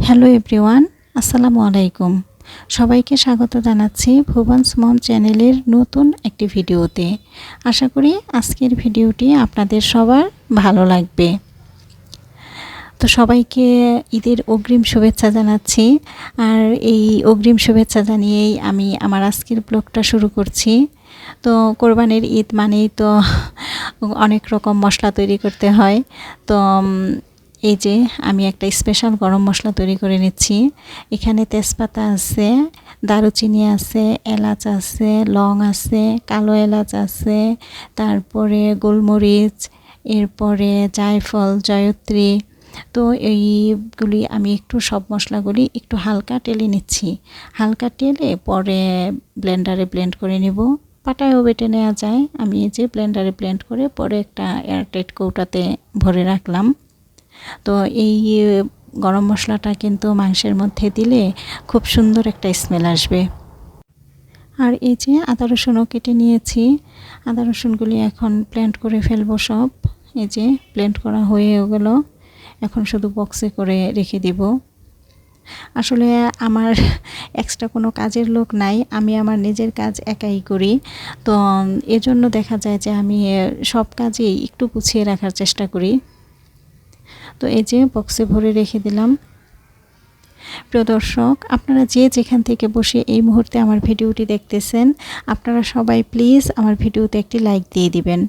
Hello everyone, আসসালামু আলাইকুম। সবাইকে স্বাগত জানাচ্ছি ভুবনস মম চ্যানেলের নতুন একটি ভিডিওতে। আশা করি আজকের ভিডিওটি আপনাদের সবার ভালো লাগবে। তো সবাইকে ঈদের অগ্রিম শুভেচ্ছা জানাচ্ছি। আর এই অগ্রিম শুভেচ্ছা জানিয়েই আমি আমার আজকের ব্লগটা শুরু করছি। তো কোরবানির ঈদ মানেই তো অনেক রকম মশলা তৈরি করতে হয়। তো এই যে আমি একটা স্পেশাল গরম মশলা তৈরি করে নিচ্ছি। এখানে তেজপাতা আছে, দারুচিনি আছে, এলাচ আছে, লং আছে, কালো এলাচ আছে, তারপরে গোলমরিচ, এরপরে জায়ফল, জয়ত্রী। তো এইগুলি আমি একটু সব মশলাগুলি একটু হালকা টেলে নিচ্ছি। হালকা টেলে পরে ব্লেন্ডারে ব্লেন্ড করে নেব। পাটায়ও বেটে নেওয়া যায়। আমি এই যে ব্লেন্ডারে ব্লেন্ড করে পরে একটা এয়ারটাইট কৌটাতে ভরে রাখলাম। তো এই গরম মশলাটা কিন্তু মাংসের মধ্যে দিলে খুব সুন্দর একটা স্মেল আসবে। আর এই যে আদা রসুনও কেটে নিয়েছি। আদা রসুনগুলি এখন ব্লেন্ড করে ফেলবো সব। এই যে ব্লেন্ড করা হয়ে গেল, এখন শুধু বক্সে করে রেখে দিব। আসলে আমার এক্সট্রা কোনো কাজের লোক নাই, আমি আমার নিজের কাজ একাই করি। তো এজন্য দেখা যায় যে আমি সব কাজেই একটু গুছিয়ে রাখার চেষ্টা করি। তো এই যে বক্সে ভরে রেখে দিলাম। প্রিয় দর্শক, আপনারা যে যেখান থেকে বসে এই মুহূর্তে আমার ভিডিওটি দেখতেছেন, আপনারা সবাই প্লিজ আমার ভিডিওতে একটি লাইক দিয়ে দিবেন।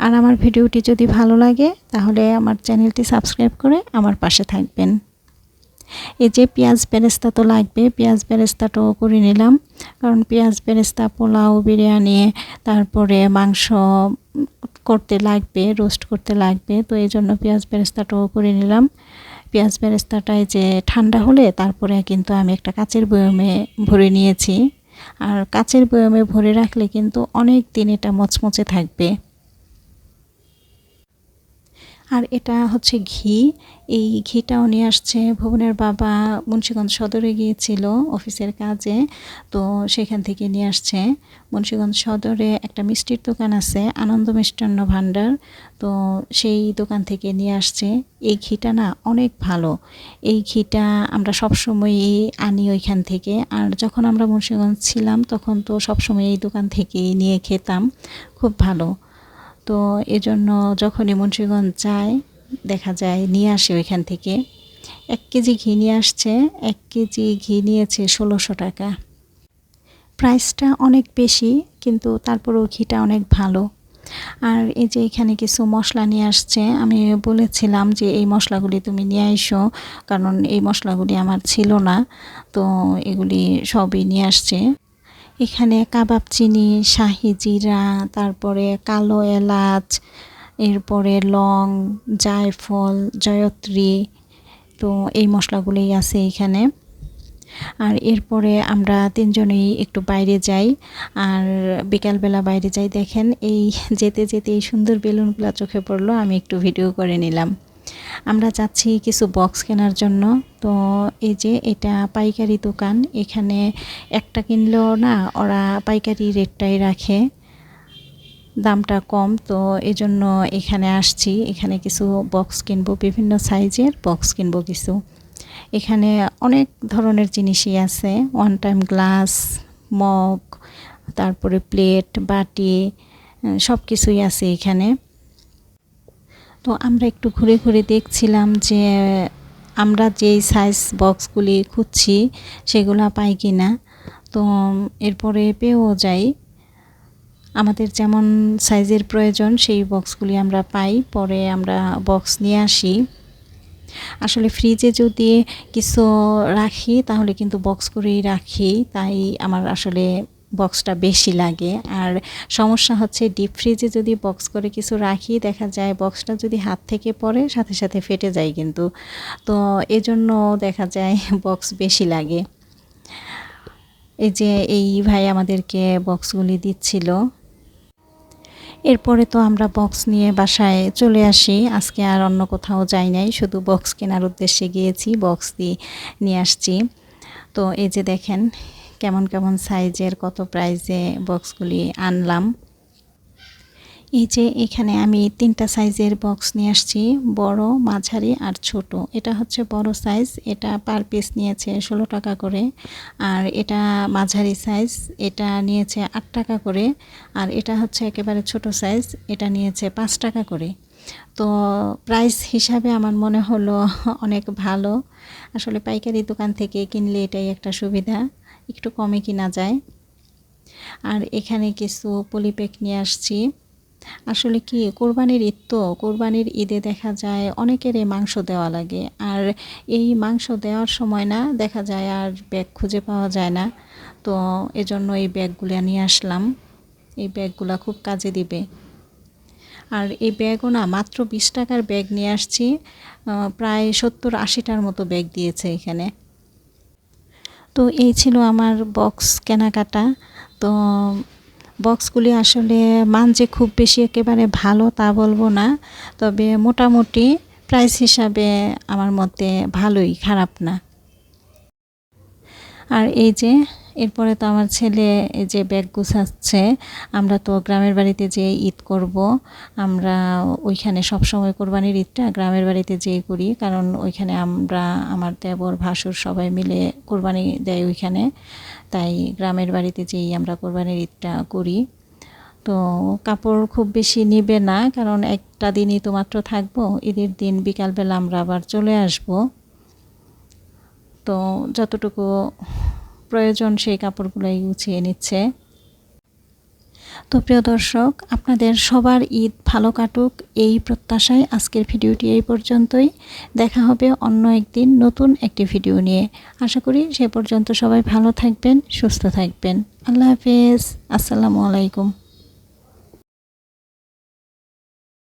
আর আমার ভিডিওটি যদি ভালো লাগে তাহলে আমার চ্যানেলটি সাবস্ক্রাইব করে আমার পাশে থাকবেন। এই যে পেঁয়াজ বেরেস্তা তো লাগবে, পেঁয়াজ বেরেস্তাটাও করে নিলাম। কারণ পেঁয়াজ বেরেস্তা পোলাও, বিরিয়ানি, তারপরে মাংস করতে লাগবে, রোস্ট করতে লাগবে। তো এই জন্য পেঁয়াজ বেরেস্তাটাও করে নিলাম। পেঁয়াজ বেরেস্তাটায় যে ঠান্ডা হলে তারপরে কিন্তু আমি একটা কাচের বয়মে ভরে নিয়েছি। আর কাচের বয়মে ভরে রাখলে কিন্তু অনেক দিন এটা মচমচে থাকবে। আর এটা হচ্ছে ঘি। এই ঘিটাও নিয়ে আসছে ভুবনের বাবা মুন্সিগঞ্জ সদরে গিয়েছিল অফিসের কাজে, তো সেখান থেকে নিয়ে আসছে। মুন্সিগঞ্জ সদরে একটা মিষ্টির দোকান আছে, আনন্দ মিষ্টান্ন ভাণ্ডার। তো সেই দোকান থেকে নিয়ে আসছে। এই ঘিটা না অনেক ভালো। এই ঘিটা আমরা সবসময়ই আনি ওইখান থেকে। আর যখন আমরা মুন্সিগঞ্জ ছিলাম তখন তো সবসময় এই দোকান থেকেই নিয়ে খেতাম, খুব ভালো। তো এজন্য যখনই মুন্সিগঞ্জ যায় দেখা যায় নিয়ে আসে ওইখান থেকে। 1 কেজি ঘি নিয়ে আসছে। 1 কেজি ঘি নিয়েছে 1600 টাকা। প্রাইসটা অনেক বেশি, কিন্তু তারপরেও ঘিটা অনেক ভালো। আর এই যে এখানে কিছু মশলা নিয়ে আসছে। আমি বলেছিলাম যে এই মশলাগুলি তুমি নিয়ে আইসো, কারণ এই মশলাগুলি আমার ছিল না। তো এগুলি সবই নিয়ে আসছে। এখানে কাবাব চিনি, শাহি জিরা, তারপরে কালো এলাচ, এরপরে লং, জায়ফল, জয়ত্রী। তো এই মশলাগুলোই আছে এখানে। আর এরপরে আমরা তিনজনেই একটু বাইরে যাই। আর বিকালবেলা বাইরে যাই, দেখেন এই যেতে যেতে এই সুন্দর বেলুনগুলো চোখে পড়লো, আমি একটু ভিডিও করে নিলাম। আমরা যাচ্ছি কিছু বক্স কেনার জন্য। তো এই যে এটা পাইকারি দোকান, এখানে একটা কিনলেও না ওরা পাইকারি রেটটাই রাখে, দামটা কম। তো এজন্য এখানে আসছি, এখানে কিছু বক্স কিনবো, বিভিন্ন সাইজের বক্স কিনবো কিছু। এখানে অনেক ধরনের জিনিসই আছে, ওয়ান টাইম গ্লাস, মগ, তারপরে প্লেট, বাটি, সব কিছুই আছে এখানে। তো আমরা একটু ঘুরে ঘুরে দেখছিলাম যে আমরা যেই সাইজ বক্সগুলি খুঁজছি সেগুলো পাই কি না। তো এরপরে পেয়েও যাই, আমাদের যেমন সাইজের প্রয়োজন সেই বক্সগুলি আমরা পাই, পরে আমরা বক্স নিয়ে আসি। আসলে ফ্রিজে যদি কিছু রাখি তাহলে কিন্তু বক্স করেই রাখি, তাই আমার আসলে বক্সটা বেশি লাগে। আর সমস্যা হচ্ছে ডিপ ফ্রিজে যদি বক্স করে কিছু রাখি দেখা যায় বক্সটা যদি হাত থেকে পড়ে সাথে সাথে ফেটে যায় কিন্তু। তো এজন্য দেখা যায় বক্স বেশি লাগে। এই যে এই ভাই আমাদেরকে বক্সগুলি দিচ্ছিল। এরপরে তো আমরা বক্স নিয়ে বাসায় চলে আসি। আজকে আর অন্য কোথাও যাই নাই, শুধু বক্স কেনার উদ্দেশ্যে গিয়েছি, বক্স নিয়ে আসছি। তো এই যে দেখেন কেমন কেমন সাইজের কত প্রাইসে বক্সগুলি আনলাম। এই যে এখানে আমি 3টা সাইজের বক্স নিয়ে আসছি, বড়, মাঝারি আর ছোট। এটা হচ্ছে বড় সাইজ, এটা পার পিস নিয়েছে 16 টাকা করে। আর এটা মাঝারি সাইজ, এটা নিয়েছে 8 টাকা করে। আর এটা হচ্ছে একেবারে ছোট সাইজ, এটা নিয়েছে 5 টাকা করে। তো প্রাইস হিসাবে আমার মনে হলো অনেক ভালো। আসলে পাইকারি দোকান থেকে কিনলে এটাই একটা সুবিধা, একটু কমে কিনা যায়। আর এখানে কিছু পলিপ্যাক নিয়ে আসছি। আসলে কি, কোরবানির ঈদ তো, কোরবানির ঈদে দেখা যায় অনেকেরই মাংস দেওয়া লাগে। আর এই মাংস দেওয়ার সময় না দেখা যায় আর ব্যাগ খুঁজে পাওয়া যায় না। তো এজন্য এই ব্যাগগুলো নিয়ে আসলাম। এই ব্যাগগুলো খুব কাজে দিবে। আর এই ব্যাগও না মাত্র 20 টাকার ব্যাগ নিয়ে আসছি, প্রায় 70-80টার মতো ব্যাগ দিয়েছে এখানে। তো এই ছিল আমার বক্স কেনাকাটা। তো বক্সগুলি আসলে মান যে খুব বেশি একেবারে ভালো তা বলবো না, তবে মোটামুটি প্রাইস হিসাবে আমার মতে ভালোই, খারাপ না। আর এই যে এরপরে তো আমার ছেলে এই যে ব্যাগ গুছাচ্ছে। আমরা তো গ্রামের বাড়িতে যেয়ে ঈদ করব, আমরা ওইখানে সবসময় কোরবানির ঈদটা গ্রামের বাড়িতে যেয়ে করি, কারণ ওইখানে আমরা, আমার দেবর ভাসুর সবাই মিলে কোরবানি দেয় ওইখানে। তাই গ্রামের বাড়িতে যেই আমরা কোরবানির ঈদটা করি। তো কাপড় খুব বেশি নেবে না, কারণ একটা দিনই তো মাত্র থাকবো। ঈদের দিন বিকালবেলা আমরা আবার চলে আসব। তো যতটুকু প্রয়োজন সেই কাপড়গুলোই গুছিয়ে নিচ্ছে। তো প্রিয় দর্শক, আপনাদের সবার ঈদ ভালো কাটুক এই প্রত্যাশায় আজকের ভিডিওটি এই পর্যন্তই। দেখা হবে অন্য একদিন নতুন একটি ভিডিও নিয়ে। আশা করি সে পর্যন্ত সবাই ভালো থাকবেন, সুস্থ থাকবেন। আল্লাহ হাফেজ, আসসালামু আলাইকুম।